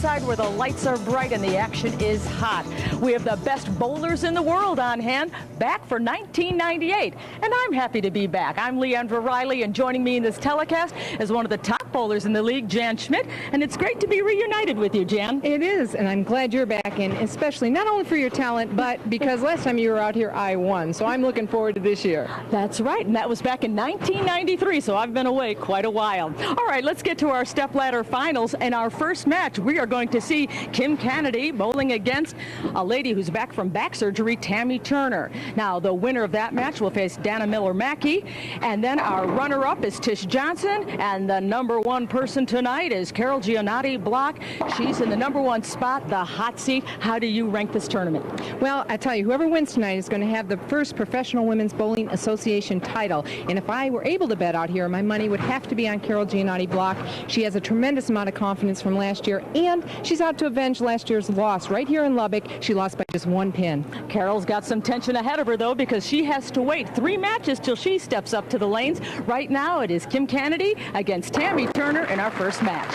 courtside where the lights are bright and the action is hot. We have the best bowlers in the world on hand, back for 1998. And I'm happy to be back. I'm Leandra Riley, and joining me in this telecast is one of the top bowlers in the league, Jan Schmidt. And it's great to be reunited with you, Jan. It is, and I'm glad you're back, and especially not only for your talent, but because last time you were out here, I won. So I'm looking forward to this year. That's right, and that was back in 1993, so I've been away quite a while. All right, let's get to our stepladder finals. And our first match, we are going to see Kim Kennedy bowling against a lady who's back from back surgery, Tammy Turner. Now, the winner of that match will face Dana Miller-Mackey, and then our runner-up is Tish Johnson, and the number one person tonight is Carol Giannotti Block. She's in the number one spot, the hot seat. How do you rank this tournament? Well, I tell you, whoever wins tonight is going to have the first Professional Women's Bowling Association title. And if I were able to bet out here, my money would have to be on Carol Giannotti Block. She has a tremendous amount of confidence from last year, and she's out to avenge last year's loss. Right here in Lubbock, she lost by just one pin. Carol's got some tension ahead of her, though, because she has to wait 3 matches till she steps up to the lanes. Right now, it is Kim Kennedy against Tammy Turner in our first match.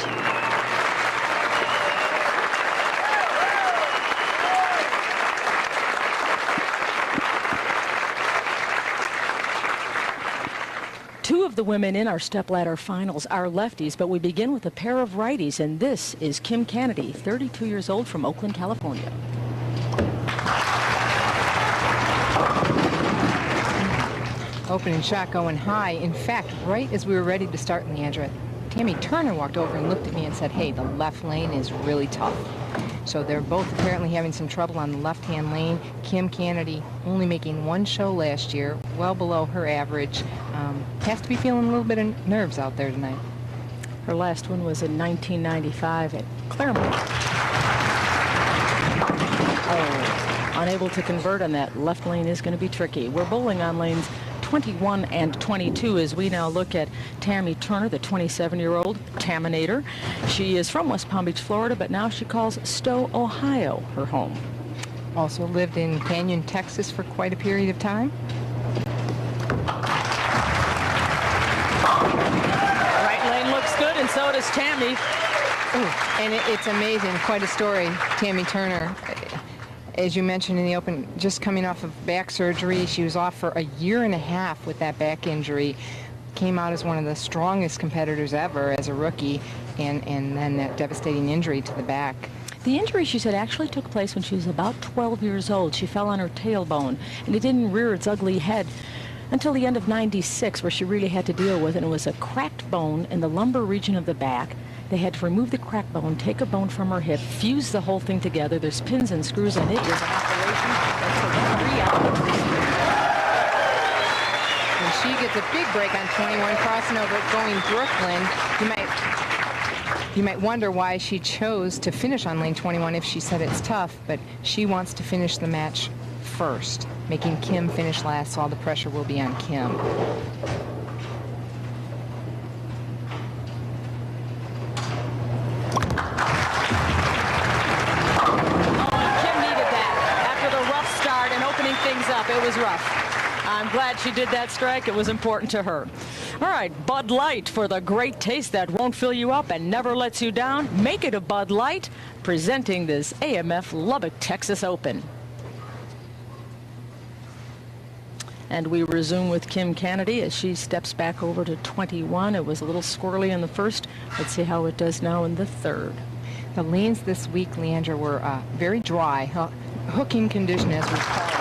Two of the women in our stepladder finals are lefties, but we begin with a pair of righties, and this is Kim Kennedy, 32 years old, from Oakland, California. Opening shot going high. In fact, right as we were ready to start, Leandra, Tammy Turner walked over and looked at me and said, hey, the left lane is really tough. So they're both apparently having some trouble on the left-hand lane. Kim Kennedy only making one show last year, well below her average. Has to be feeling a little bit of nerves out there tonight. Her last one was in 1995 at Claremont. Oh, unable to convert on that. Left lane is going to be tricky. We're bowling on lanes 21 and 22 as we now look at Tammy Turner, the 27-year-old Taminator. She is from West Palm Beach, Florida, but now she calls Stowe, Ohio, her home. Also lived in Canyon, Texas for quite a period of time. Right lane looks good, and so does Tammy. Ooh, and it's amazing, quite a story, Tammy Turner. As you mentioned in the open, just coming off of back surgery. She was off for a year and a half with that back injury. Came out as one of the strongest competitors ever as a rookie, and then that devastating injury to the back. The injury, she said, actually took place when she was about 12 years old. She fell on her tailbone, and it didn't rear its ugly head until the end of '96, where she really had to deal with it. And it was a cracked bone in the lumbar region of the back. They had to remove the cracked bone, take a bone from her hip, fuse the whole thing together. There's pins and screws, and it was an operation that took 3 hours. And she gets a big break on 21, crossing over, going Brooklyn. You might wonder why she chose to finish on lane 21 if she said it's tough, but she wants to finish the match first, making Kim finish last, so all the pressure will be on Kim. It was rough. I'm glad she did that strike. It was important to her. All right, Bud Light, for the great taste that won't fill you up and never lets you down. Make it a Bud Light, presenting this AMF Lubbock, Texas Open. And we resume with Kim Kennedy as she steps back over to 21. It was a little squirrely in the first. Let's see how it does now in the third. The lanes this week, Leandra, were very dry. Hooking condition, as we call it.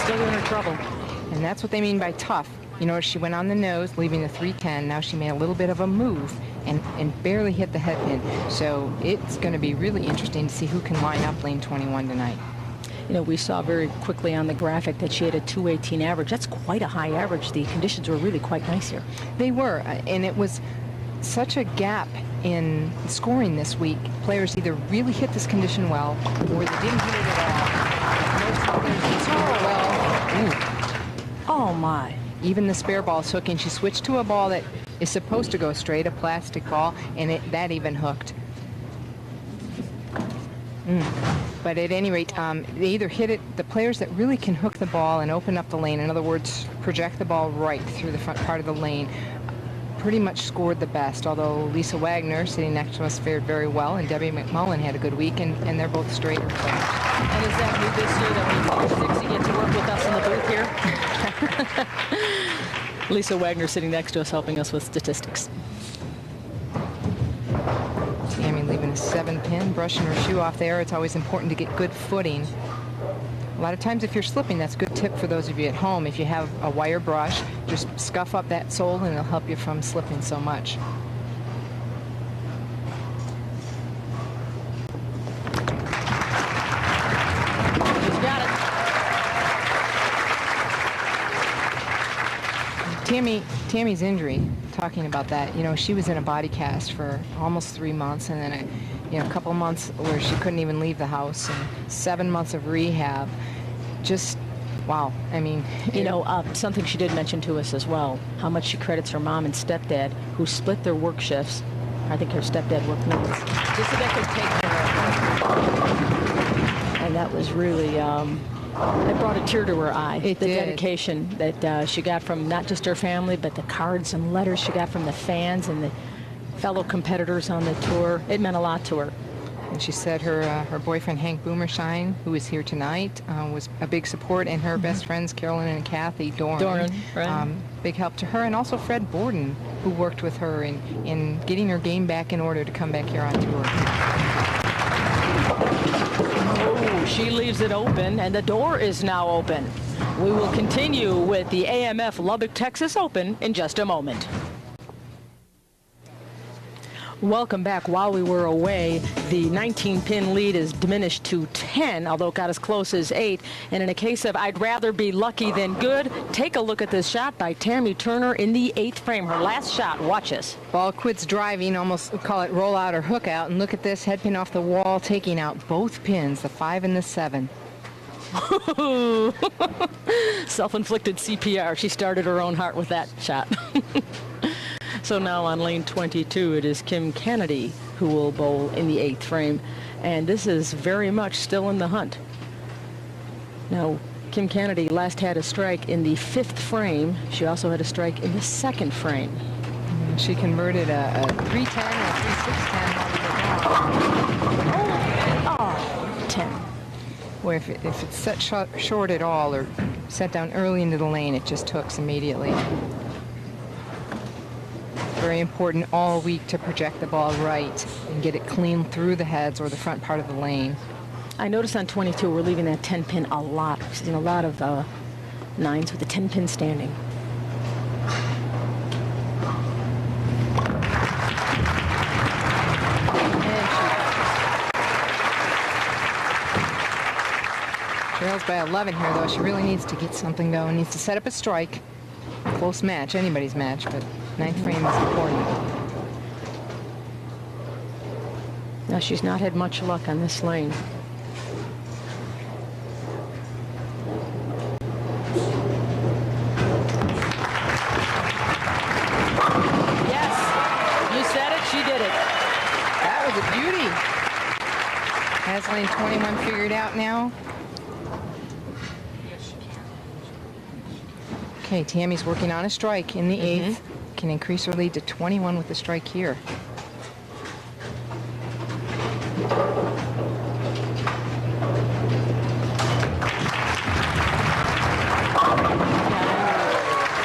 Still in her trouble. And that's what they mean by tough. You notice she went on the nose, leaving the 310. Now she made a little bit of a move and barely hit the head pin. So it's going to be really interesting to see who can line up lane 21 tonight. You know, we saw very quickly on the graphic that she had a 218 average. That's quite a high average. The conditions were really quite nice here. They were, and it was such a gap in scoring this week. Players either really hit this condition well, or they didn't hit it at all. Most players did score well. Ooh. Oh my. Even the spare ball's hooking. She switched to a ball that is supposed to go straight, a plastic ball, and that even hooked. But at any rate, they either hit it, the players that really can hook the ball and open up the lane, in other words, project the ball right through the front part of the lane, pretty much scored the best, although Lisa Wagner, sitting next to us, fared very well, and Debbie McMullen had a good week, and they're both straighter players. And is that new this year that we 6 get to work with us in the booth here? Lisa Wagner sitting next to us, helping us with statistics. Tammy leaving a 7-pin, brushing her shoe off there. It's always important to get good footing. A lot of times if you're slipping, that's a good tip for those of you at home. If you have a wire brush, just scuff up that sole and it'll help you from slipping so much. She's got it. Tammy's injury, talking about that, you know, she was in a body cast for almost 3 months, and then a couple months where she couldn't even leave the house, and 7 months of rehab. Just wow. I mean, something she did mention to us as well, how much she credits her mom and stepdad, who split their work shifts. I think her stepdad worked nights just so they could take care of her. And that was really it brought a tear to her eye. The dedication that she got from not just her family, but the cards and letters she got from the fans and the fellow competitors on the tour. It meant a lot to her. And she said her boyfriend, Hank Boomershine, who is here tonight, was a big support, and her best friends, Carolyn and Kathy Doran, right. Big help to her, and also Fred Borden, who worked with her in getting her game back in order to come back here on tour. Oh, she leaves it open, and the door is now open. We will continue with the AMF Lubbock, Texas Open in just a moment. Welcome back. While we were away, the 19-pin lead is diminished to 10, although it got as close as 8. And in a case of I'd rather be lucky than good, take a look at this shot by Tammy Turner in the 8th frame. Her last shot. Watch this. Ball quits driving, almost call it roll out or hook out. And look at this, head pin off the wall, taking out both pins, the 5 and the 7. Self-inflicted CPR. She started her own heart with that shot. So now on lane 22, it is Kim Kennedy who will bowl in the 8th frame. And this is very much still in the hunt. Now, Kim Kennedy last had a strike in the 5th frame. She also had a strike in the 2nd frame. She converted a 310 and a 3-6-10. 10. Where if it's set short at all or set down early into the lane, it just hooks immediately. Very important all week to project the ball right and get it clean through the heads or the front part of the lane. I noticed on 22 we're leaving that 10 pin a lot. We've seen a lot of 9s with the 10 pin standing. Trails by 11 here, though. She really needs to get something going. Needs to set up a strike. Close match, anybody's match, but 9th frame is important. Now, she's not had much luck on this lane. Yes, you said it, she did it. That was a beauty. Has lane 21 figured out now? Okay, Tammy's working on a strike in the 8th. Can increase her lead to 21 with the strike here.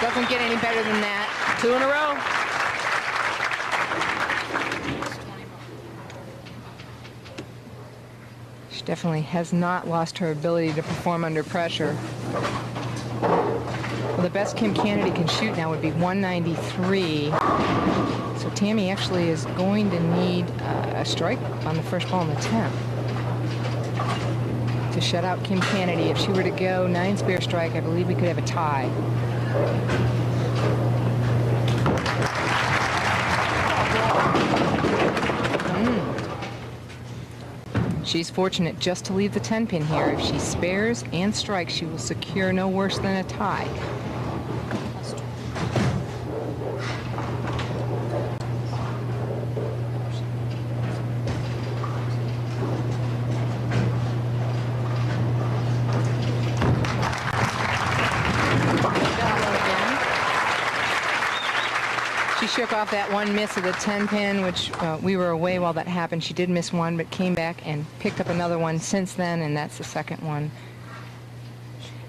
Doesn't get any better than that. 2 in a row. She definitely has not lost her ability to perform under pressure. Well, the best Kim Kennedy can shoot now would be 193. So Tammy actually is going to need a strike on the first ball in the 10th to shut out Kim Kennedy. If she were to go 9 spare strike, I believe we could have a tie. She's fortunate just to leave the 10 pin here. If she spares and strikes, she will secure no worse than a tie. shook off that one miss of the 10-pin, which we were away while that happened. She did miss one, but came back and picked up another one since then, and that's the second one.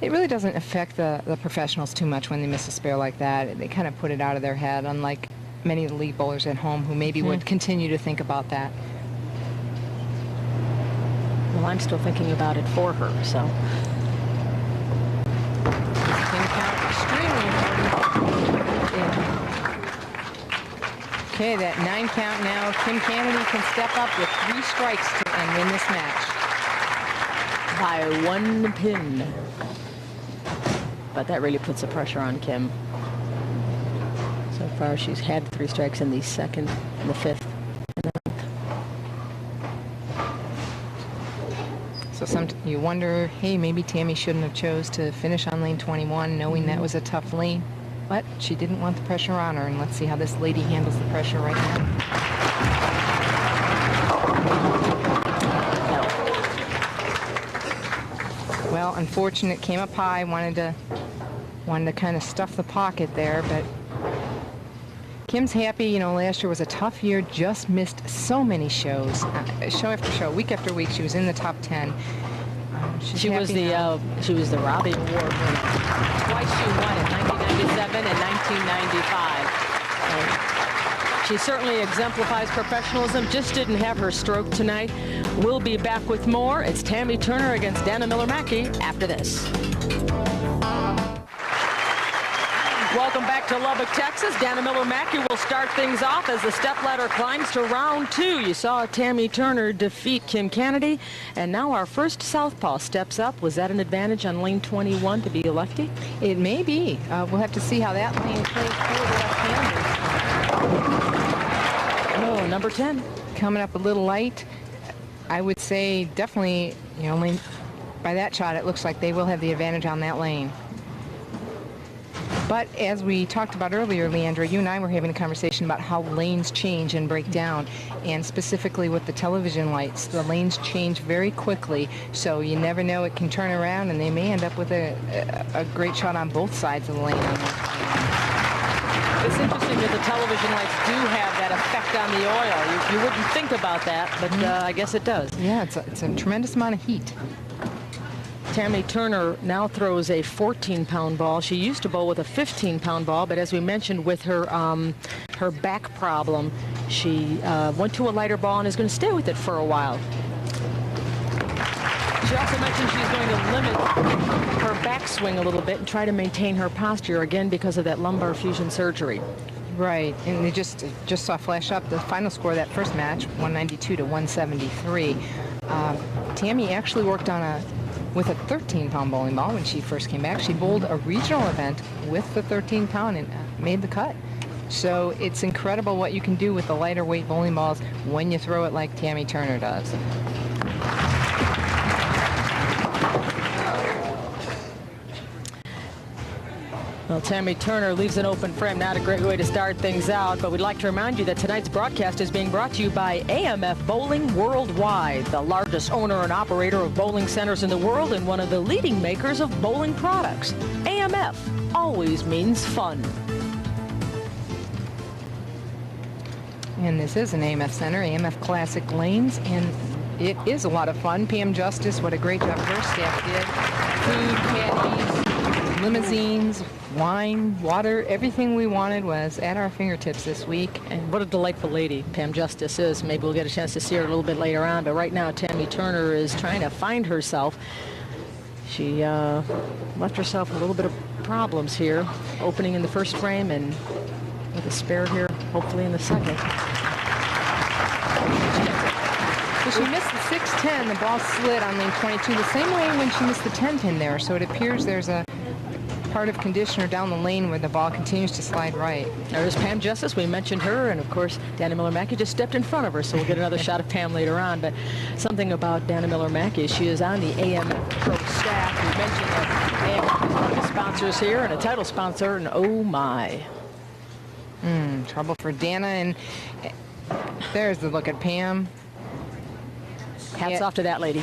It really doesn't affect the professionals too much when they miss a spare like that. They kind of put it out of their head, unlike many of the league bowlers at home who maybe would continue to think about that. Well, I'm still thinking about it for her, so. Pin count extremely important. Yeah. Okay, that 9 count now. Kim Kennedy can step up with 3 strikes and win this match. By 1 pin. But that really puts the pressure on Kim. So far, she's had 3 strikes in the 2nd, and the 5th, and the 9th. So you wonder, hey, maybe Tammy shouldn't have chose to finish on lane 21, knowing that was a tough lane. But she didn't want the pressure on her, and let's see how this lady handles the pressure right now. Well, unfortunate, came up high, wanted to kind of stuff the pocket there, but Kim's happy. You know, last year was a tough year, just missed so many shows, show after show, week after week. She was in the top 10. She was the Robbie Award winner. Twice she won it, 1997 and 1995. She certainly exemplifies professionalism, just didn't have her stroke tonight. We'll be back with more. It's Tammy Turner against Dana Miller-Mackey after this. Welcome back to Lubbock, Texas. Dana Miller-Mackey will start things off as the stepladder climbs to round 2. You saw Tammy Turner defeat Kim Kennedy, and now our first southpaw steps up. Was that an advantage on lane 21 to be a lefty? It may be. We'll have to see how that lane plays for the left-handers. Oh, number 10. Coming up a little light. I would say definitely, you know, by that shot, it looks like they will have the advantage on that lane. But as we talked about earlier, Leandra, you and I were having a conversation about how lanes change and break down, and specifically with the television lights, the lanes change very quickly, so you never know, it can turn around and they may end up with a great shot on both sides of the lane. It's interesting that the television lights do have that effect on the oil. You wouldn't think about that, but I guess it does. Yeah, it's a tremendous amount of heat. Tammy Turner now throws a 14-pound ball. She used to bowl with a 15-pound ball, but as we mentioned with her her back problem, she went to a lighter ball and is going to stay with it for a while. She also mentioned she's going to limit her backswing a little bit and try to maintain her posture, again, because of that lumbar fusion surgery. Right, and they just saw flash up the final score of that first match, 192 to 173. Tammy actually worked on with a 13-pound bowling ball when she first came back. She bowled a regional event with the 13-pound and made the cut. So it's incredible what you can do with the lighter weight bowling balls when you throw it like Tammy Turner does. Well, Tammy Turner leaves an open frame. Not a great way to start things out, but we'd like to remind you that tonight's broadcast is being brought to you by AMF Bowling Worldwide, the largest owner and operator of bowling centers in the world and one of the leading makers of bowling products. AMF always means fun. And this is an AMF center, AMF Classic Lanes, and it is a lot of fun. Pam Justice, what a great job her staff did. Food, caddies, limousines, wine, water, everything we wanted was at our fingertips this week. And what a delightful lady Pam Justice is. Maybe we'll get a chance to see her a little bit later on, but right now Tammy Turner is trying to find herself. She left herself a little bit of problems here, opening in the first frame and with a spare here, hopefully in the second. So she missed the 6-10, the ball slid on lane 22 the same way when she missed the 10-pin there, so it appears there's a part of conditioner down the lane where the ball continues to slide right. There's Pam Justice. We mentioned her, and of course Dana Miller-Mackey just stepped in front of her, so we'll get another shot of Pam later on. But something about Dana Miller-Mackey, she is on the AMF Pro staff. We mentioned that AMF is one of the sponsors here and a title sponsor, and oh my. Trouble for Dana, and there's the look at Pam. Hats off to that lady.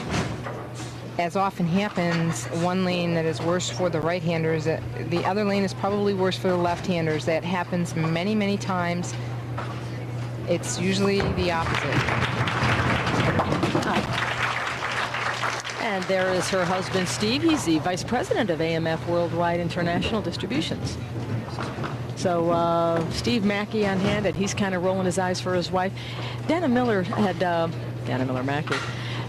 as often happens, one lane that is worse for the right-handers, the other lane is probably worse for the left-handers. That happens many, many times. It's usually the opposite. And there is her husband, Steve. He's the vice president of AMF Worldwide International Distributions. So Steve Mackey on hand, and he's kind of rolling his eyes for his wife. Dana Miller Mackey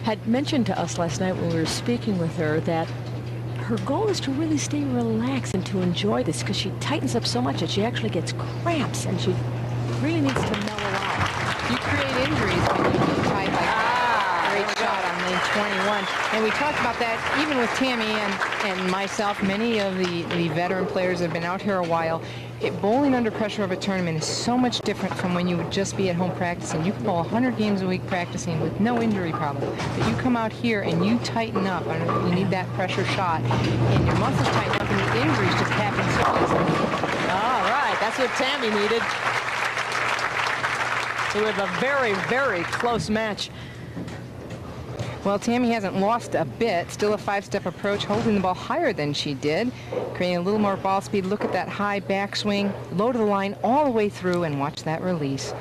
had mentioned to us last night when we were speaking with her that her goal is to really stay relaxed and to enjoy this, because she tightens up so much that she actually gets cramps, and she really needs to mellow out. You create injuries when you get tight like that. Great shot on lane 21. And we talked about that even with Tammy and myself. Many of the veteran players have been out here a while. Bowling under pressure of a tournament is so much different from when you would just be at home practicing. You can bowl 100 games a week practicing with no injury problem. But you come out here and you tighten up. You need that pressure shot. And your muscles tighten up and the injuries just happen so easily. All right, that's what Tammy needed. So we have a very, very close match. Well, Tammy hasn't lost a bit. Still a five-step approach, holding the ball higher than she did, creating a little more ball speed. Look at that high backswing, low to the line all the way through, and watch that release.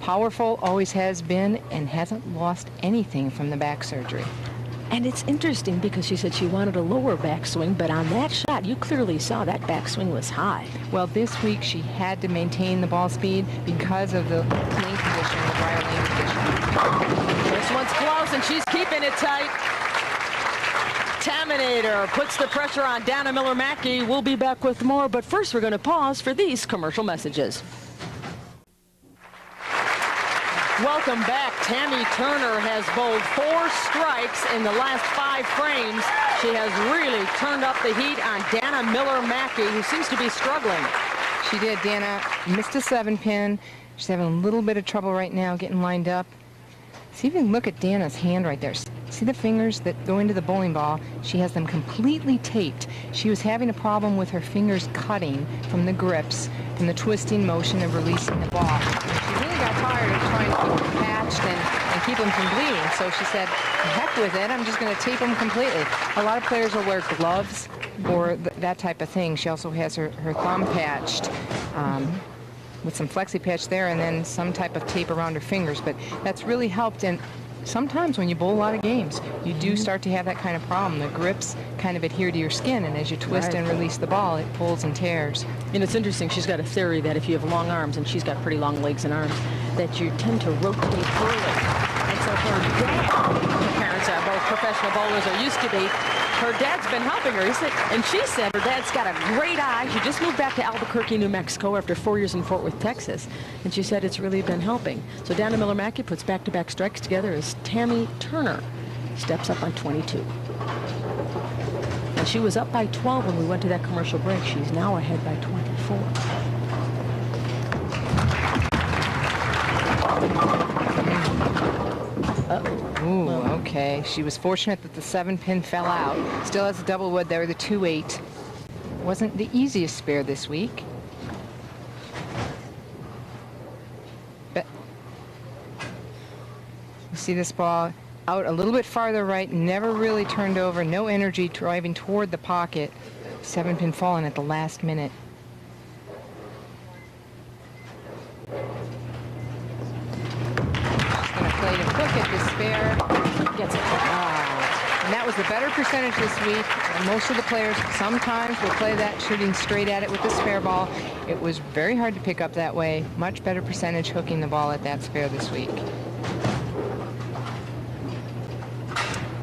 Powerful, always has been, and hasn't lost anything from the back surgery. And it's interesting because she said she wanted a lower backswing, but on that shot, you clearly saw that backswing was high. Well, this week she had to maintain the ball speed because of the lane condition, the drier lane condition. This one's close, and she's keeping it tight. Taminator puts the pressure on Dana Miller Mackey. We'll be back with more, but first we're going to pause for these commercial messages. Welcome back. Tammy Turner has bowled 4 strikes in the last 5 frames. She has really turned up the heat on Dana Miller Mackey, who seems to be struggling. She did. Dana missed a 7-pin. She's having a little bit of trouble right now getting lined up. See if you can look at Dana's hand right there. See the fingers that go into the bowling ball? She has them completely taped. She was having a problem with her fingers cutting from the grips, from the twisting motion of releasing the ball. She really got tired of trying to keep them patched and keep them from bleeding. So she said, heck with it, I'm just going to tape them completely. A lot of players will wear gloves or that type of thing. She also has her thumb patched. With some flexi patch there and then some type of tape around her fingers, but that's really helped. And sometimes when you bowl a lot of games, you do start to have that kind of problem. The grips kind of adhere to your skin, and as you twist and release the ball, it pulls and tears. And it's interesting, she's got a theory that if you have long arms, and she's got pretty long legs and arms, that you tend to rotate early. And so her dad, her parents are both professional bowlers, or used to be. Her dad's been helping her. And she said her dad's got a great eye. She just moved back to Albuquerque, New Mexico after 4 years in Fort Worth, Texas. And she said it's really been helping. So Dana Miller Mackey puts back-to-back strikes together as Tammy Turner steps up on 22. And she was up by 12 when we went to that commercial break. She's now ahead by 24. Ooh, okay. She was fortunate that the 7-pin fell out. Still has a double wood there, the 2-8. Wasn't the easiest spare this week. But you see this ball out a little bit farther right, never really turned over, no energy driving toward the pocket. 7-pin falling at the last minute. Play to cook it, the spare gets it. And that was the better percentage this week. And most of the players sometimes will play that shooting straight at it with the spare ball. It was very hard to pick up that way. Much better percentage hooking the ball at that spare this week.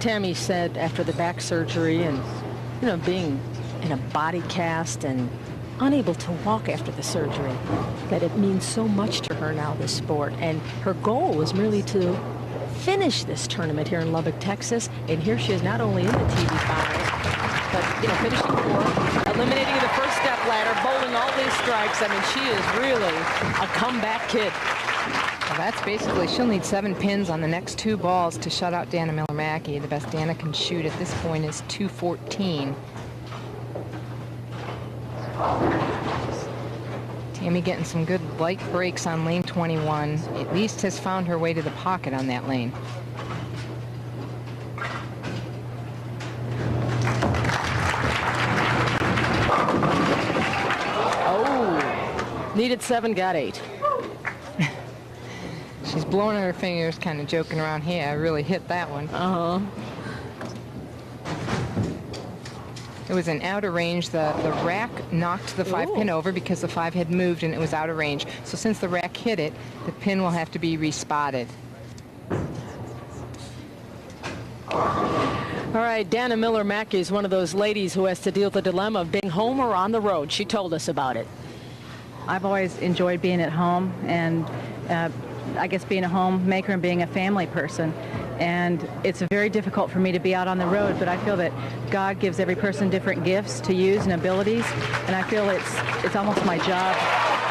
Tammy said after the back surgery and, you know, being in a body cast and unable to walk after the surgery, that it means so much to her now, this sport. And her goal was merely to finish this tournament here in Lubbock, Texas. And here she is, not only in the TV5, but, you know, finishing 4th, eliminating the first step ladder, bowling all these strikes. I mean, she is really a comeback kid. Well, that's basically, she'll need 7 pins on the next 2 balls to shut out Dana Miller Mackey. The best Dana can shoot at this point is 214. Tammy getting some good light breaks on lane 21. At least has found her way to the pocket on that lane. Needed 7, got 8. She's blowing her fingers, kind of joking around. Hey, I really hit that one. It was an out of range. The rack knocked the 5-pin over because the 5 had moved and it was out of range. So since the rack hit it, the pin will have to be respotted. All right, Dana Miller-Mackey is one of those ladies who has to deal with the dilemma of being home or on the road. She told us about it. I've always enjoyed being at home, and I guess being a homemaker and being a family person. And it's very difficult for me to be out on the road, but I feel that God gives every person different gifts to use and abilities, and I feel it's almost my job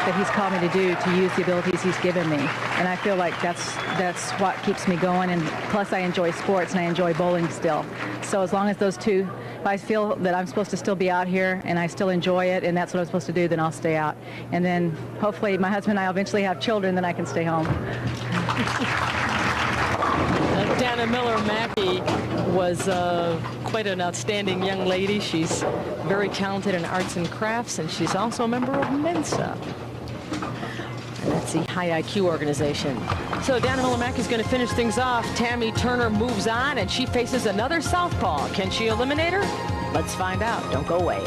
that he's called me to do, to use the abilities he's given me. And I feel like that's what keeps me going, and plus I enjoy sports and I enjoy bowling still. So as long as those two, if I feel that I'm supposed to still be out here and I still enjoy it and that's what I'm supposed to do, then I'll stay out. And then hopefully my husband and I will eventually have children, then I can stay home. Dana Miller-Mackey was quite an outstanding young lady. She's very talented in arts and crafts, and she's also a member of Mensa. And that's the high IQ organization. So Dana Miller-Mackey is going to finish things off. Tammy Turner moves on, and she faces another southpaw. Can she eliminate her? Let's find out. Don't go away.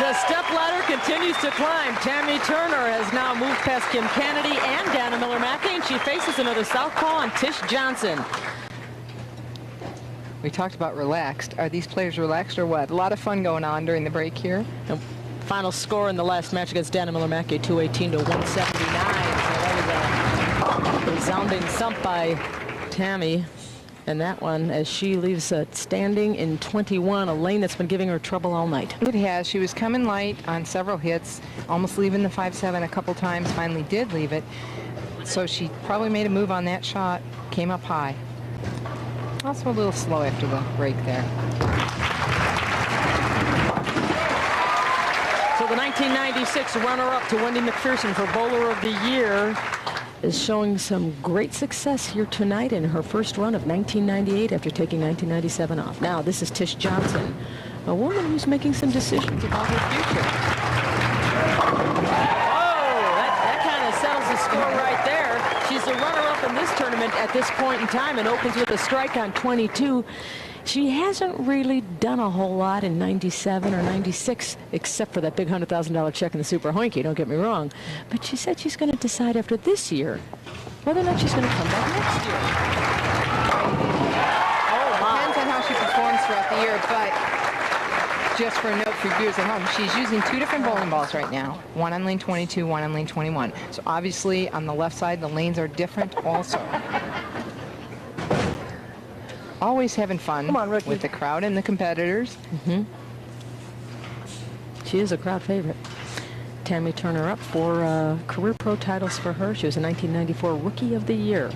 The stepladder continues to climb. Tammy Turner has now moved past Kim Kennedy and Dana Miller-Mackey, and she faces another southpaw and Tish Johnson. We talked about relaxed. Are these players relaxed or what? A lot of fun going on during the break here. And final score in the last match against Dana Miller-Mackey, 218 to 179. So that was a resounding thump by Tammy. And that one, as she leaves standing in 21, a lane that's been giving her trouble all night. It has. She was coming light on several hits, almost leaving the 5-7 a couple times, finally did leave it. So she probably made a move on that shot, came up high. Also a little slow after the break there. So the 1996 runner-up to Wendy McPherson for Bowler of the Year is showing some great success here tonight in her first run of 1998 after taking 1997 off. Now, this is Tish Johnson, a woman who's making some decisions about her future. Oh, that kind of settles the score right there. She's the runner-up in this tournament at this point in time and opens with a strike on 22. She hasn't really done a whole lot in 97 or 96, except for that big $100,000 check in the Super Hoinky, don't get me wrong. But she said she's going to decide after this year whether or not she's going to come back next year. Depends on how she performs throughout the year, but just for a note for viewers at home, she's using 2 different bowling balls right now. One on lane 22, one on lane 21. So obviously on the left side, the lanes are different also. Always having fun with the crowd and the competitors. She is a crowd favorite. Tammy Turner up for career pro titles for her. She was a 1994 Rookie of the Year.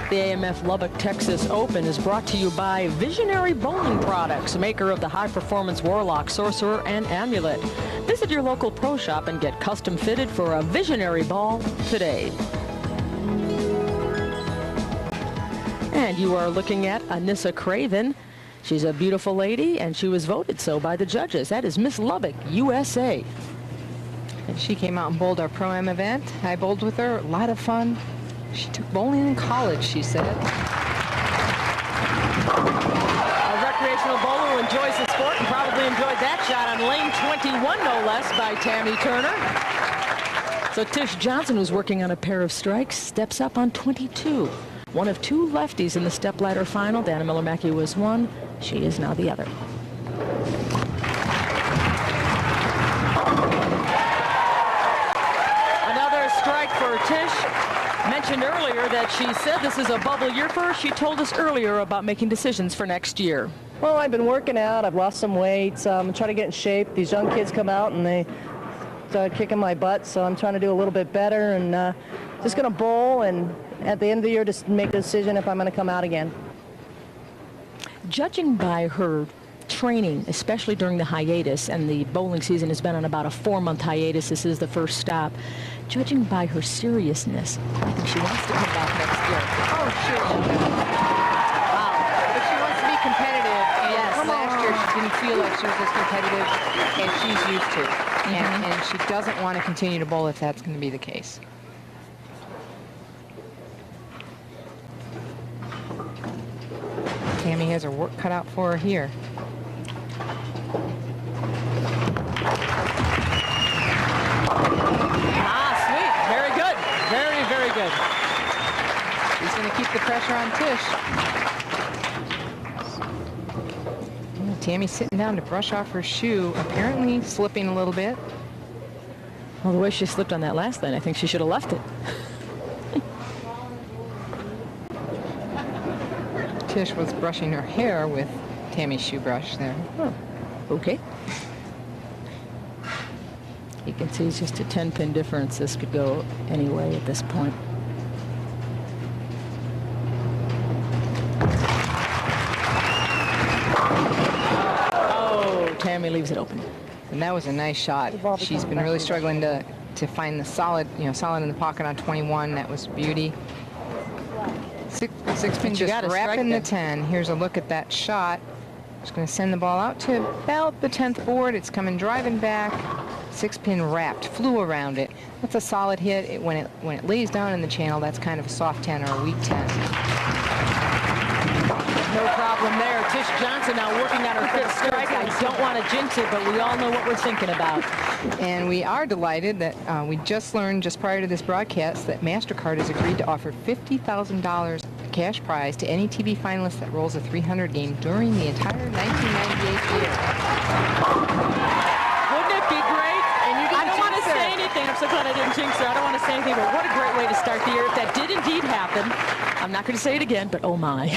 The AMF Lubbock, Texas Open is brought to you by Visionary Bowling Products, maker of the high-performance Warlock, Sorcerer, and Amulet. Visit your local pro shop and get custom fitted for a Visionary ball today. And you are looking at Anissa Craven. She's a beautiful lady, and she was voted so by the judges. That is Miss Lubbock, USA. And she came out and bowled our Pro-Am event. I bowled with her, a lot of fun. She took bowling in college, she said. A recreational bowler who enjoys the sport and probably enjoyed that shot on lane 21, no less, by Tammy Turner. So Tish Johnson, who's working on a pair of strikes, steps up on 22. One of 2 lefties in the stepladder final. Dana Miller-Mackey was one. She is now the other. Another strike for Tish. Mentioned earlier that she said this is a bubble year for her. She told us earlier about making decisions for next year. Well, I've been working out. I've lost some weight. I'm trying to get in shape. These young kids come out and they start kicking my butt, so I'm trying to do a little bit better and just going to bowl and at the end of the year just make a decision if I'm going to come out again. Judging by her training, especially during the hiatus, and the bowling season has been on about a 4-month hiatus. This is the first stop. judging by her seriousness, I think she wants to come back next year. Oh, sure she does. Wow. But she wants to be competitive. And Yes. last year she didn't feel like she was as competitive as she's used to. And she doesn't want to continue to bowl if that's going to be the case. Tammy has her work cut out for her here. Ah, sweet. Very good. Very, very good. She's going to keep the pressure on Tish. Tammy's sitting down to brush off her shoe, apparently slipping a little bit. Well, the way she slipped on that last line, I think she should have left it. Tish was brushing her hair with Tammy's shoe brush there. Oh, okay. You can see it's just a 10-pin difference. This could go any way at this point. Oh, Tammy leaves it open. And that was a nice shot. She's been really struggling to find the solid, solid in the pocket on 21. That was beauty. Six pin just wrapping the 10. Here's a look at that shot. Just going to send the ball out to about the 10th board. It's coming driving back. 6-pin wrapped, flew around it. That's a solid hit. When it lays down in the channel, that's kind of a soft 10 or a weak 10. No problem there. Tish Johnson now working on her 5th strike. I don't want to jinx it, but we all know what we're thinking about. And we are delighted that we just learned just prior to this broadcast that MasterCard has agreed to offer $50,000 cash prize to any TV finalist that rolls a 300 game during the entire 1998 year. Wouldn't it be great? And you I don't want to say anything. I'm so glad I didn't jinx her. I don't want to say anything, but what a great way to start the year. If that did indeed happen, I'm not going to say it again, but oh my.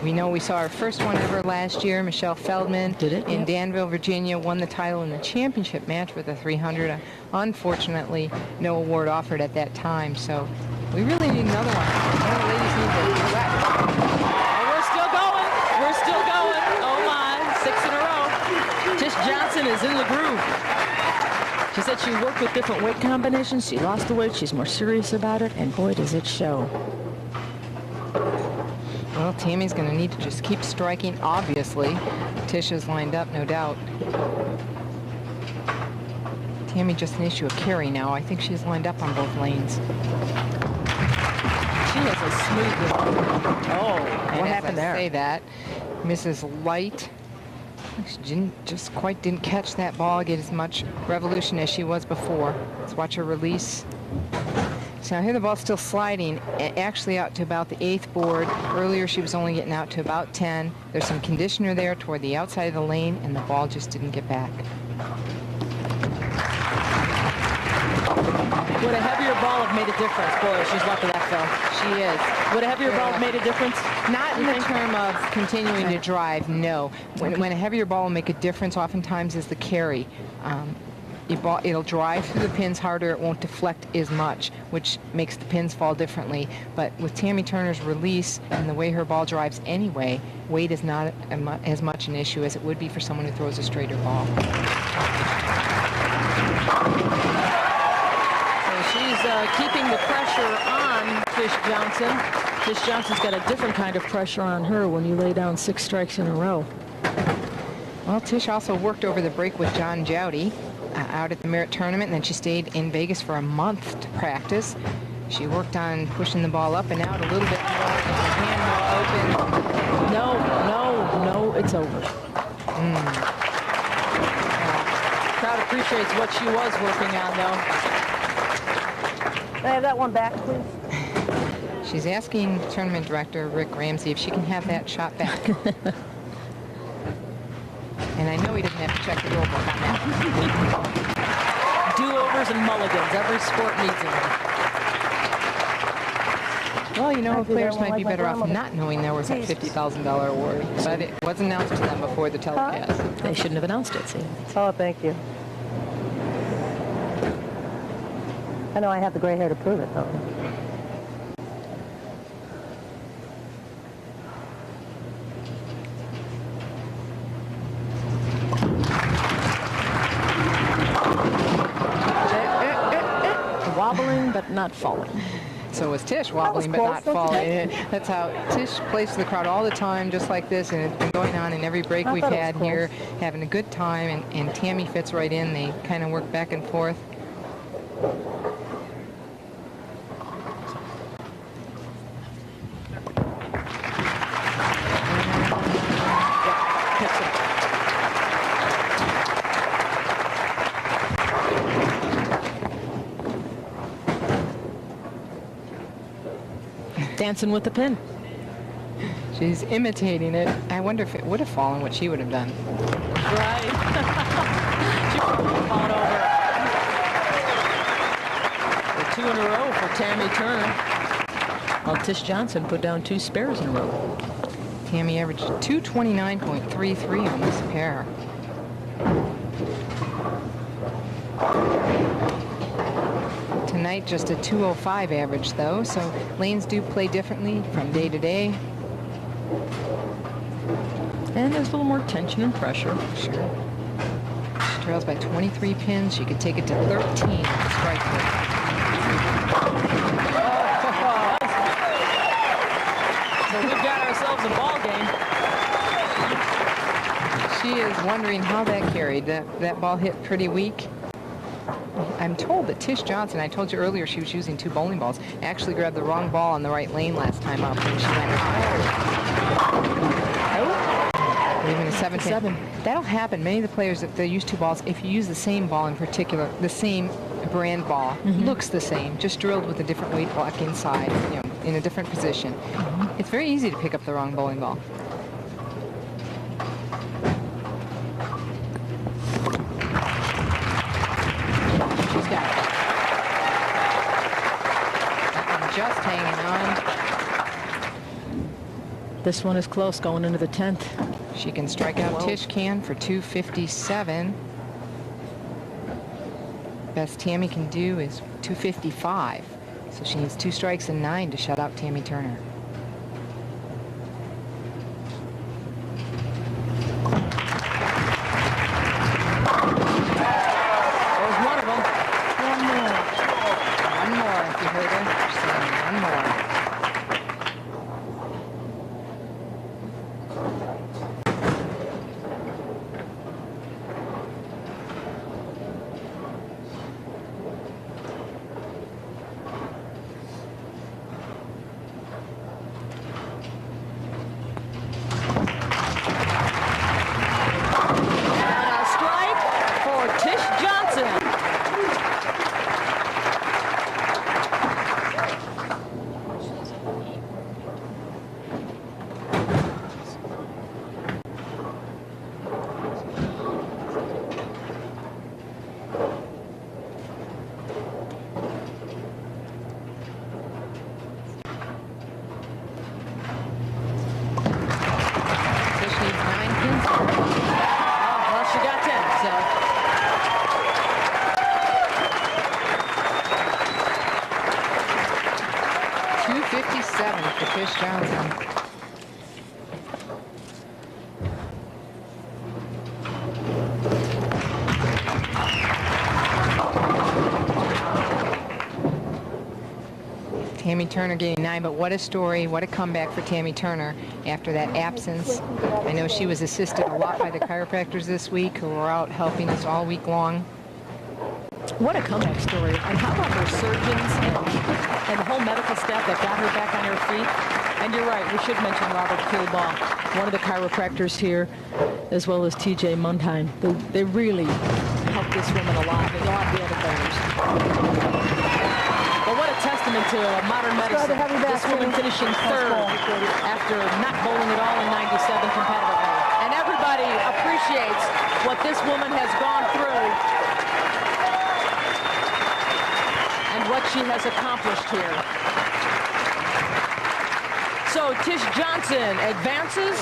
We know we saw our first one ever last year. Michelle Feldman in Danville, Virginia, won the title in the championship match with a 300. Unfortunately, no award offered at that time, so we really need another one. One of the ladies need to do that. Oh, we're still going. We're still going. Oh my, 6 in a row. Tish Johnson is in the groove. She said she worked with different weight combinations. She lost the weight. She's more serious about it, and boy, does it show. Well, Tammy's going to need to just keep striking, obviously. Tish is lined up, no doubt. Tammy just an issue of carry now. I think she's lined up on both lanes. She has a smooth one. Oh, And what as happened I there? say that, Mrs. Light she just quite didn't catch that ball, get as much revolution as she was before. Let's watch her release. So now here the ball's still sliding, actually out to about the 8th board. Earlier she was only getting out to about 10. There's some conditioner there toward the outside of the lane, and the ball just didn't get back. Would a heavier ball have made a difference? Boy, she's lucky that fell. She is. Would a heavier ball have made a difference? Not in the term of continuing to drive, no. When a heavier ball will make a difference, oftentimes is the carry. It'll drive through the pins harder. It won't deflect as much, which makes the pins fall differently. But with Tammy Turner's release and the way her ball drives anyway, weight is not as much an issue as it would be for someone who throws a straighter ball. She's keeping the pressure on Tish Johnson. Tish Johnson's got a different kind of pressure on her when you lay down 6 strikes in a row. Well, Tish also worked over the break with John Jowdy out at the Merit Tournament, and then she stayed in Vegas for a month to practice. She worked on pushing the ball up and out a little bit more, with her hand more open. No, it's over. Crowd appreciates what she was working on, though. Can I have that one back, please? She's asking tournament director Rick Ramsey if she can have that shot back. And I know he doesn't have to check the rule book on that. Do-overs and mulligans. Every sport needs them. Well, players might be better off not knowing there was that $50,000 award, but it was announced to them before the telecast. They shouldn't have announced it, see? Oh, thank you. I know I have the gray hair to prove it, though. not falling. So was Tish, wobbling but not falling. That's how Tish plays to the crowd all the time, just like this, and it's been going on in every break we've had here, having a good time, and Tammy fits right in. They kind of work back and forth. Dancing with the pin. She's imitating it. I wonder if it would have fallen, what she would have done. Right. She would have fallen over. The 2 in a row for Tammy Turner. While Tish Johnson put down 2 spares in a row. Tammy averaged 229.33 on this pair. Tonight, just a 205 average, though, so lanes do play differently from day to day. And there's a little more tension and pressure. Sure. She trails by 23 pins. She could take it to 13 with the strike rate. So we've got ourselves a ball game. She is wondering how that carried. That ball hit pretty weak. I'm told that Tish Johnson, I told you earlier she was using 2 bowling balls, actually grabbed the wrong ball on the right lane last time up when she went leaving a 7-7. That'll happen. Many of the players, if they use 2 balls, if you use the same ball in particular, the same brand ball, looks the same, just drilled with a different weight block inside, in a different position. It's very easy to pick up the wrong bowling ball. Just hanging on. This one is close going into the 10th. She can strike out. Tish can for 257. Best Tammy can do is 255. So she needs 2 strikes and 9 to shut out Tammy Turner. There's one of them. One more. One more, if you heard her. She's saying one more. Tammy Turner getting 9, but what a story, what a comeback for Tammy Turner after that absence. I know she was assisted a lot by the chiropractors this week who were out helping us all week long. What a comeback story. And how about her surgeons and the whole medical staff that got her back on her feet? And you're right, we should mention Robert Kilbaugh, one of the chiropractors here, as well as TJ Mundheim. They really helped this woman a lot, and a lot of the other players. But what a testament to modern medicine. This woman finishing 3rd after not bowling at all in 97 competitively. And everybody appreciates what this woman has gone through and what she has accomplished here. So Tish Johnson advances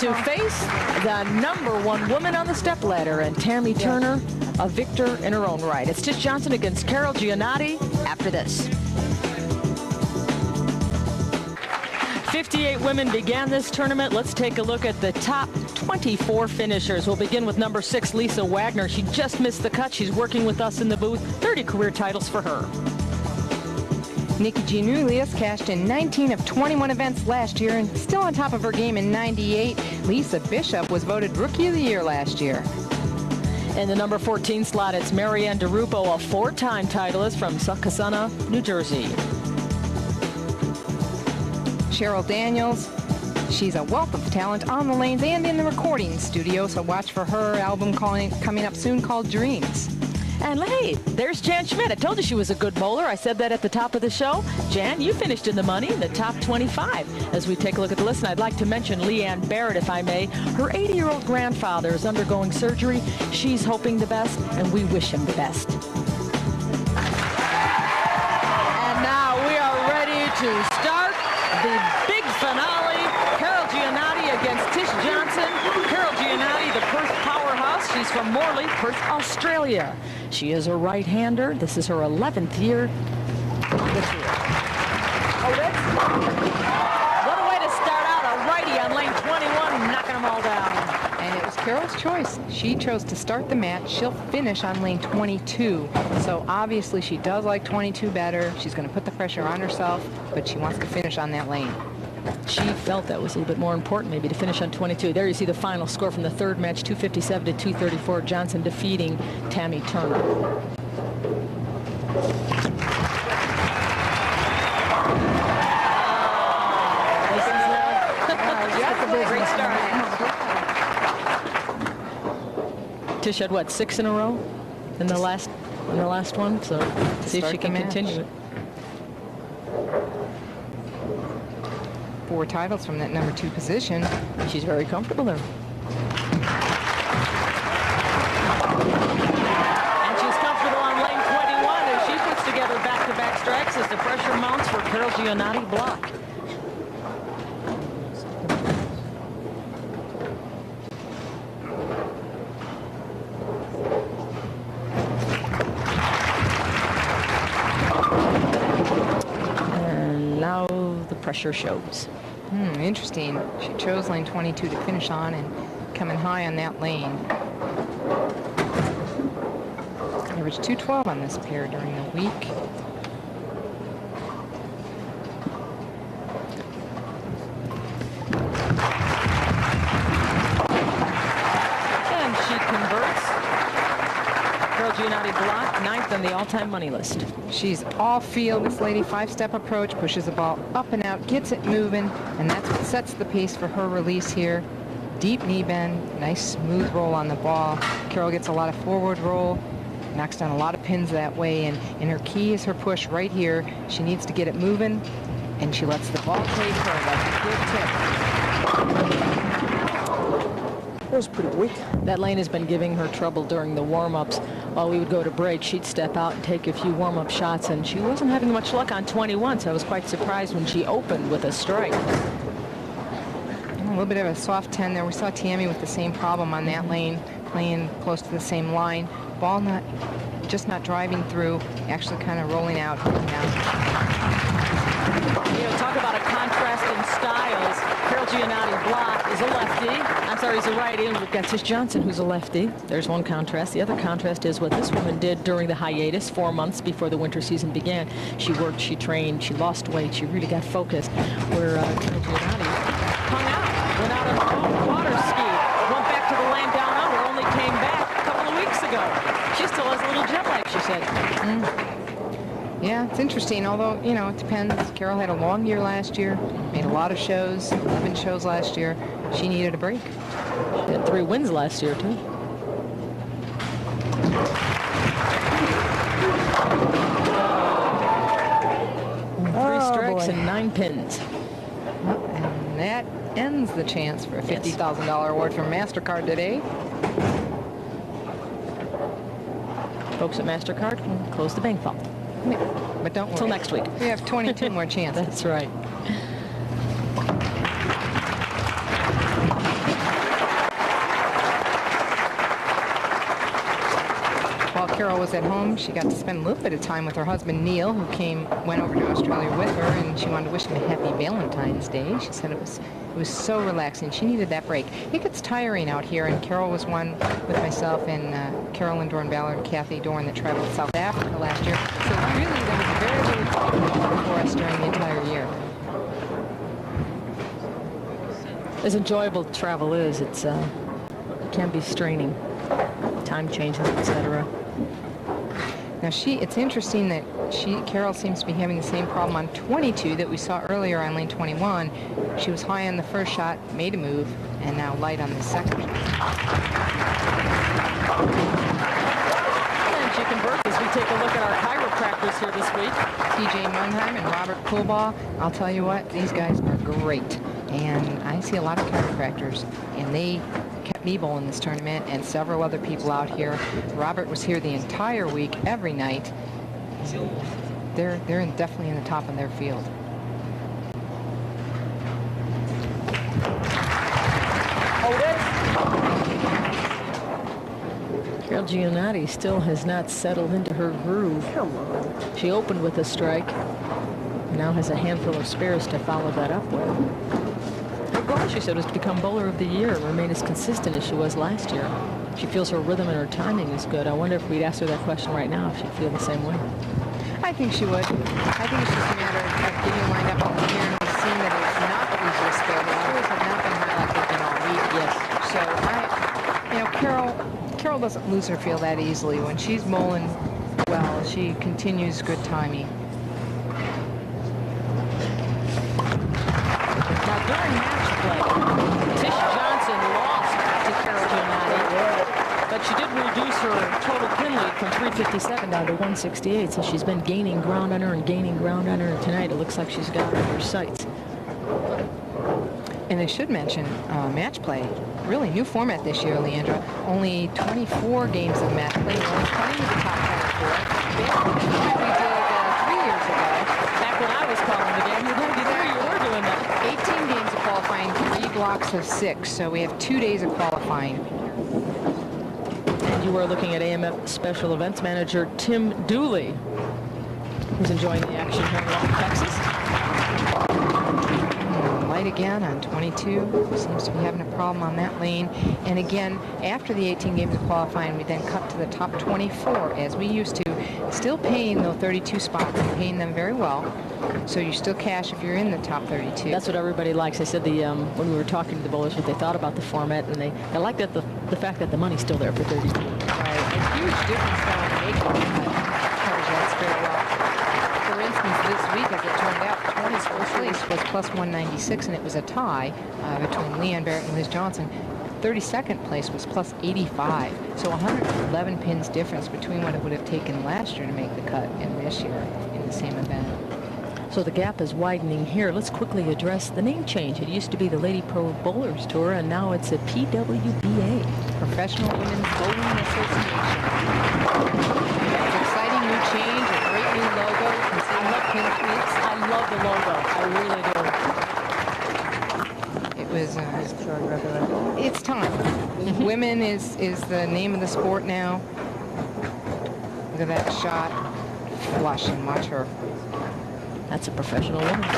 to face the #1 woman on the stepladder, and Tammy Turner, a victor in her own right. It's Tish Johnson against Carol Giannotti after this. 58 women began this tournament. Let's take a look at the top 24 finishers. We'll begin with number 6, Lisa Wagner. She just missed the cut. She's working with us in the booth. 30 career titles for her. Nikki Giannoulias cashed in 19 of 21 events last year and still on top of her game in 98. Lisa Bishop was voted Rookie of the Year last year. In the number 14 slot, it's Marianne DeRupo, a four-time titleist from Succossona, New Jersey. Cheryl Daniels, she's a wealth of talent on the lanes and in the recording studio, so watch for her album coming up soon called Dreams. And hey, there's Jan Schmidt. I told you she was a good bowler. I said that at the top of the show. Jan, you finished in the money in the top 25. As we take a look at the list, and I'd like to mention Leanne Barrett, if I may. Her 80-year-old grandfather is undergoing surgery. She's hoping the best, and we wish him the best. And now we are ready to start the big finale. Carol Giannotti against Tish Johnson. Carol Giannotti, the Perth powerhouse. She's from Morley, Perth, Australia. She is a right-hander. This is her 11th year. Oh, that's... What a way to start out, a righty on lane 21, knocking them all down. And it was Carol's choice. She chose to start the match. She'll finish on lane 22. So obviously she does like 22 better. She's going to put the pressure on herself, but she wants to finish on that lane. She felt that was a little bit more important maybe to finish on 22. There you see the final score from the third match, 257 to 234. Johnson defeating Tammy Turner. Great start. Tish had what, 6 in a row in the last one, so see if she can continue it. 4 titles from that number 2 position. She's very comfortable there. And she's comfortable on lane 21 as she puts together back-to-back strikes as the pressure mounts for Carol Giannotti block. And now the pressure shows. Interesting. She chose lane 22 to finish on and coming high on that lane. Averaged 212 on this pair during the week. And she converts. Carol Giannotti blocked, 9th on the all-time money list. She's all field, this lady. 5-step approach, pushes the ball up and out, gets it moving, and that's what sets the pace for her release here. Deep knee bend, nice smooth roll on the ball. Carol gets a lot of forward roll, knocks down a lot of pins that way, and her key is her push right here. She needs to get it moving, and she lets the ball take her. That's a good tip. That was pretty weak. That lane has been giving her trouble during the warm-ups. While we would go to break, she'd step out and take a few warm-up shots, and she wasn't having much luck on 21, so I was quite surprised when she opened with a strike. A little bit of a soft 10 there. We saw Tammy with the same problem on that lane, playing close to the same line. Ball not driving through, actually kind of rolling out. You know, talk about a contrast in styles. Carol Giannotti block is a lefty. I'm sorry, he's a righty. And we've got Tish Johnson, who's a lefty. There's one contrast. The other contrast is what this woman did during the hiatus, 4 months before the winter season began. She worked, she trained, she lost weight, she really got focused. Where Carol Giannotti hung out, went out on the water ski, went back to the land down under, only came back a couple of weeks ago. She still has a little jet lag, she said. Yeah, it's interesting, although, you know, it depends. Carol had a long year last year, made a lot of shows, 11 shows last year. She needed a break. She had 3 wins last year, too. 3 strikes and 9 pins. And that ends the chance for a $50,000 award from MasterCard today. Folks at MasterCard can close the bank vault. But don't worry. Till next week. We have 22 more chances. That's right. While Carol was at home, she got to spend a little bit of time with her husband, Neil, who went over to Australia with her, and she wanted to wish him a happy Valentine's Day. She said it was so relaxing. She needed that break. It gets tiring out here, and Carol was one with myself and Carolyn Dorn-Ballard and Kathy Dorn that traveled to South Africa last year. So really, there was very little time for pace during the entire year. As enjoyable travel is, it can be straining. Time changes, etc. Now it's interesting that Carol seems to be having the same problem on 22 that we saw earlier on lane 21. She was high on the first shot, made a move, and now light on the second. And she converts as we take a look at our chiropractors here this week. TJ Mannheim and Robert Coolbaugh. I'll tell you what, these guys are great. And I see a lot of chiropractors, and they kept me bowling this tournament and several other people out here. Robert was here the entire week, every night. They're definitely in the top of their field. Carol Giannotti still has not settled into her groove. Come on. She opened with a strike. Now has a handful of spares to follow that up with. Her goal, she said, is to become bowler of the year and remain as consistent as she was last year. She feels her rhythm and her timing is good. I wonder if we'd ask her that question right now, if she'd feel the same way. I think she would. I think it's just a matter of getting lined up over here, and we've seen that it's not the easiest spare. The scores have not been high like they've been all week. Yes. So Carol doesn't lose her feel that easily. When she's bowling well, she continues good timing. Now, during match play, Tish Johnson lost to Carol Giannotti, but she did reduce her total pin lead from 357 down to 168, so she's been gaining ground on her and gaining ground on her, and tonight it looks like she's got her in her sights. And I should mention match play. Really new format this year, Leandra. Only 24 games of match play. We're only playing with the top 24. Basically, we did 3 years ago. Back when I was calling the game, you were doing that. 18 games of qualifying, 3 blocks of 6. So we have 2 days of qualifying. And you were looking at AMF Special Events Manager Tim Dooley, who's enjoying the action here in Lubbock, Texas. Light again on 22. Seems to be having a problem on that lane. And again, after the 18 games of qualifying, we then cut to the top 24 as we used to. Still paying those 32 spots and paying them very well. So you still cash if you're in the top 32. That's what everybody likes. I said when we were talking to the bowlers what they thought about the format, and they liked that the fact that the money's still there for 32. Right. A huge difference though in making covers that very well. For instance, this week, as it turned out, 20's first place was plus 196, and it was a tie between Leanne Barrett and Liz Johnson. 32nd place was plus 85. So 111 pins difference between what it would have taken last year to make the cut and this year in the same event. So the gap is widening here. Let's quickly address the name change. It used to be the Lady Pro Bowlers Tour, and now it's a PWBA. Professional Women's Bowling Association. It's an exciting new change, a great new logo. You can see what pin tweaks. I love the logo. I really do. It was, it's time. Women is the name of the sport now. Look at that shot. Flush, and watch her. That's a professional woman. There's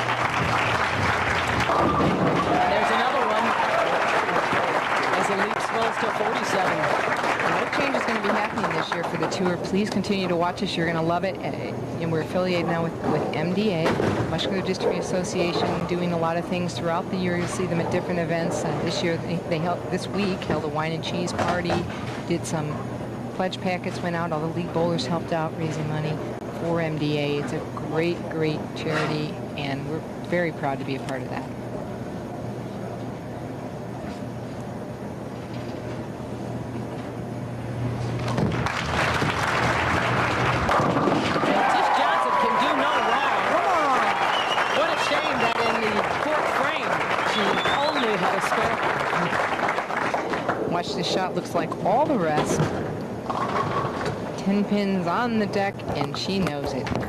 another one. As the lead swells to 47. No change is going to be happening this year for the tour. Please continue to watch us. You're going to love it. And we're affiliated now with MDA, Muscular Dystrophy Association, doing a lot of things throughout the year. You'll see them at different events. This year, this week, held a wine and cheese party, did some pledge packets, went out. All the league bowlers helped out raising money for MDA. It's a great, great charity, and we're very proud to be a part of that. Tish Johnson can do no wrong. Come on! What a shame that in the fourth frame, she only had a spare. Watch this shot. Looks like all the rest. 10 pins on the deck, and she knows it. And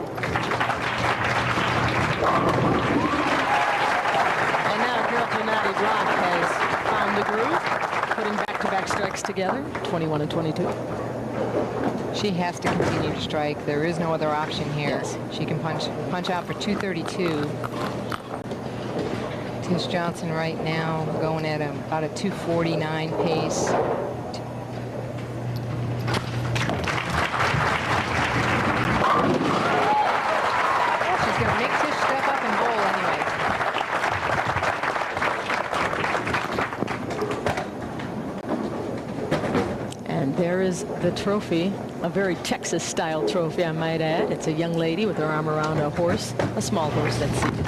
now Carol Giannotti Block has found the groove, putting back-to-back strikes together, 21 and 22. She has to continue to strike. There is no other option here. Yes. She can punch out for 232. Tish Johnson right now going at about a 249 pace. She's going to make Tish step And there is the trophy, a very Texas-style trophy, I might add. It's a young lady with her arm around a horse, a small horse that's seated. Does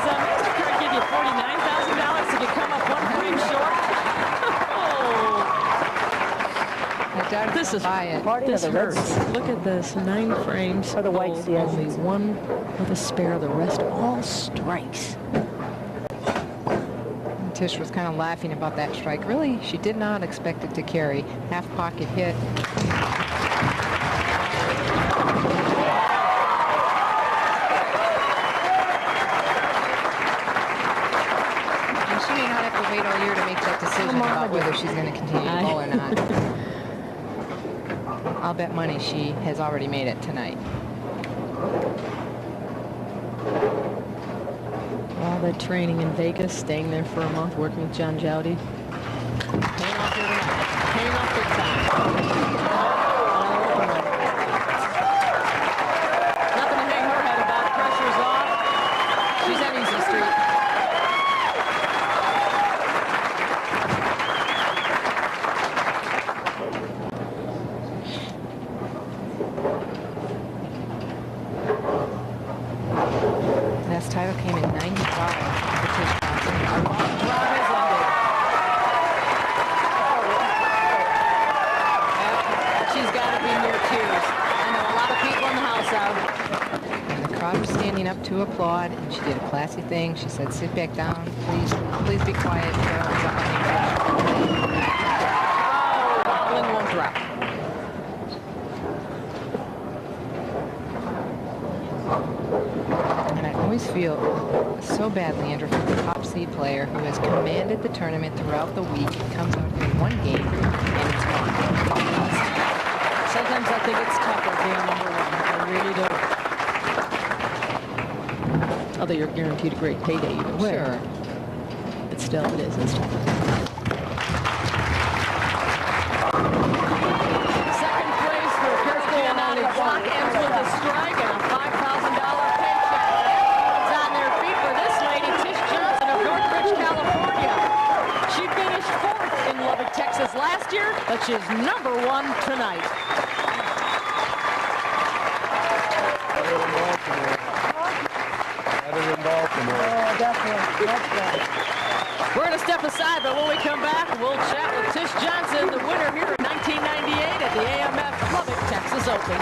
MasterCard give you $49,000 if you come up one frame short? I doubt if This I'll is buy it. This hurts. Look at this, 9 frames. Or the whites, yes. Only one with a spare, the rest all strikes. Tish was kind of laughing about that strike. Really, she did not expect it to carry. Half pocket hit. And she may not have to wait all year to make that decision about whether she's going to continue to bowl or not. I'll bet money she has already made it tonight. All that training in Vegas, staying there for a month, working with John Jowdy. Paying off here tonight. Paying off big time. Nothing to hang her head about. Pressure's off. She's on easy street. Last title came in 95 for Tish Johnson. Our long drought has ended. She's got to be near tears. I know a lot of people in the house are. And the crowd was standing up to applaud, and she did a classy thing. She said, "Sit back down, please be quiet." Carol's up on the bench. Wobbling won't drop. And I always feel so badly, Andrew, for the top seed player who has commanded the tournament throughout the week. It comes out in one game, and it's gone. Sometimes I think it's tougher being number one. I really do. Although you're guaranteed a great payday either way. Sure. But still, it is. It's tough. Second place for Giannotti Block ends with a strike and a $5,000 paycheck. Everyone's on their feet for this lady, Tish Johnson of Northridge, California. She finished 4th in Lubbock, Texas last year, but she's number 1 tonight. Better than Baltimore. Oh, definitely. Much better. We're going to step aside, but when we come back, we'll chat with Tish Johnson, the winner here in 1998 at the AMF Lubbock, Texas Open.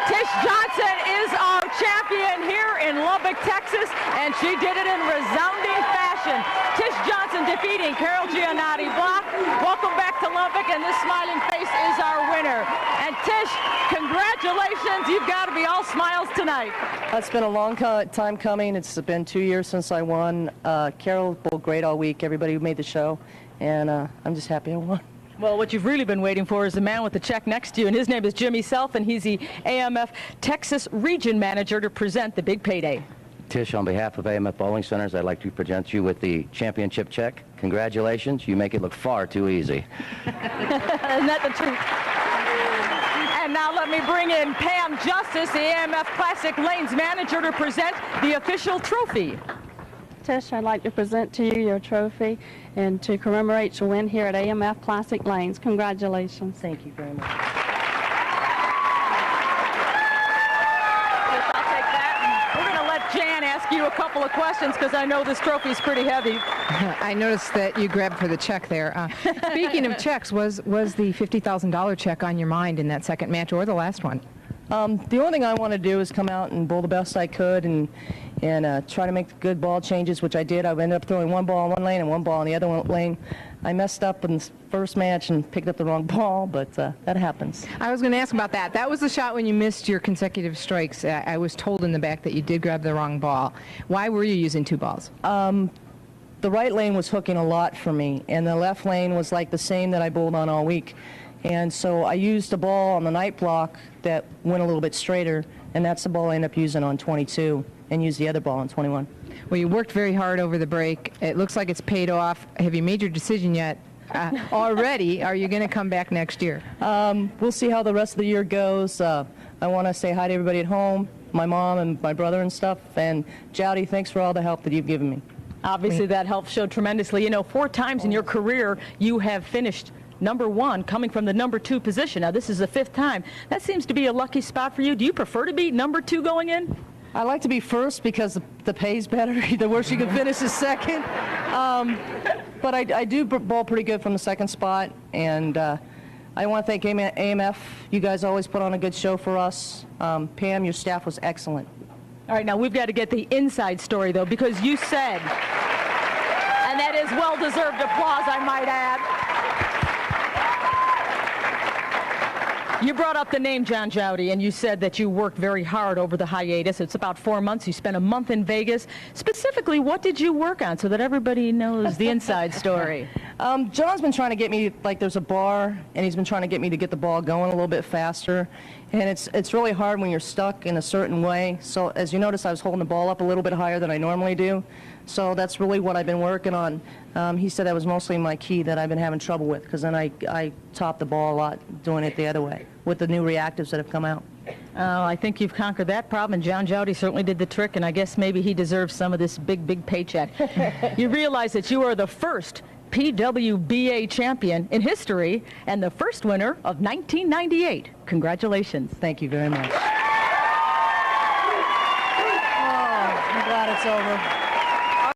Tish Johnson is our champion here in Lubbock, Texas, and she did it in resounding fashion. Tish Johnson defeating Carol Giannotti Block. Welcome back to Lubbock, and this smiling face is our winner. And Tish, congratulations. You've got to be all smiles tonight. It's been a long time coming. It's been 2 years since I won. Carol bowled great all week, everybody who made the show, and I'm just happy I won. Well, what you've really been waiting for is the man with the check next to you, and his name is Jimmy Self, and he's the AMF Texas Region Manager to present the big payday. Tish, on behalf of AMF Bowling Centers, I'd like to present you with the championship check. Congratulations. You make it look far too easy. Isn't that the truth? And now let me bring in Pam Justice, the AMF Classic Lanes Manager, to present the official trophy. Tish, I'd like to present to you your trophy and to commemorate your win here at AMF Classic Lanes. Congratulations. Thank you very much. I'll take that. We're going to let Jan ask you a couple of questions because I know this trophy is pretty heavy. I noticed that you grabbed for the check there. Speaking of checks, was the $50,000 check on your mind in that second match or the last one? The only thing I want to do is come out and bowl the best I could and try to make good ball changes, which I did. I ended up throwing one ball in one lane and one ball in the other lane. I messed up in the first match and picked up the wrong ball, but that happens. I was going to ask about that. That was the shot when you missed your consecutive strikes. I was told in the back that you did grab the wrong ball. Why were you using 2 balls? The right lane was hooking a lot for me, and the left lane was like the same that I bowled on all week. And so I used a ball on the night block that went a little bit straighter, and that's the ball I ended up using on 22, and used the other ball on 21. Well, you worked very hard over the break. It looks like it's paid off. Have you made your decision yet? Already, are you going to come back next year? We'll see how the rest of the year goes. I want to say hi to everybody at home, my mom and my brother and stuff. And Jowdy, thanks for all the help that you've given me. Obviously, that help showed tremendously. You know, 4 times in your career, you have finished #1, coming from the #2 position. Now, this is the 5th time. That seems to be a lucky spot for you. Do you prefer to be #2 going in? I like to be first because the pay's better. The worst you can finish is second. But I do bowl pretty good from the 2nd spot. And I want to thank AMF. You guys always put on a good show for us. Pam, your staff was excellent. All right, now we've got to get the inside story, though, because you said, and that is well-deserved applause, I might add. You brought up the name John Jowdy, and you said that you worked very hard over the hiatus. It's about 4 months. You spent a month in Vegas. Specifically, what did you work on so that everybody knows the inside story? John's been trying to get me, like there's a bar, and he's been trying to get me to get the ball going a little bit faster. And it's really hard when you're stuck in a certain way. So as you notice, I was holding the ball up a little bit higher than I normally do. So that's really what I've been working on. He said that was mostly my key that I've been having trouble with, because then I top the ball a lot doing it the other way with the new reactives that have come out. I think you've conquered that problem, and John Jowdy certainly did the trick, and I guess maybe he deserves some of this big paycheck. You realize that you are the first PWBA champion in history and the first winner of 1998. Congratulations. Thank you very much. Oh, I'm glad it's over.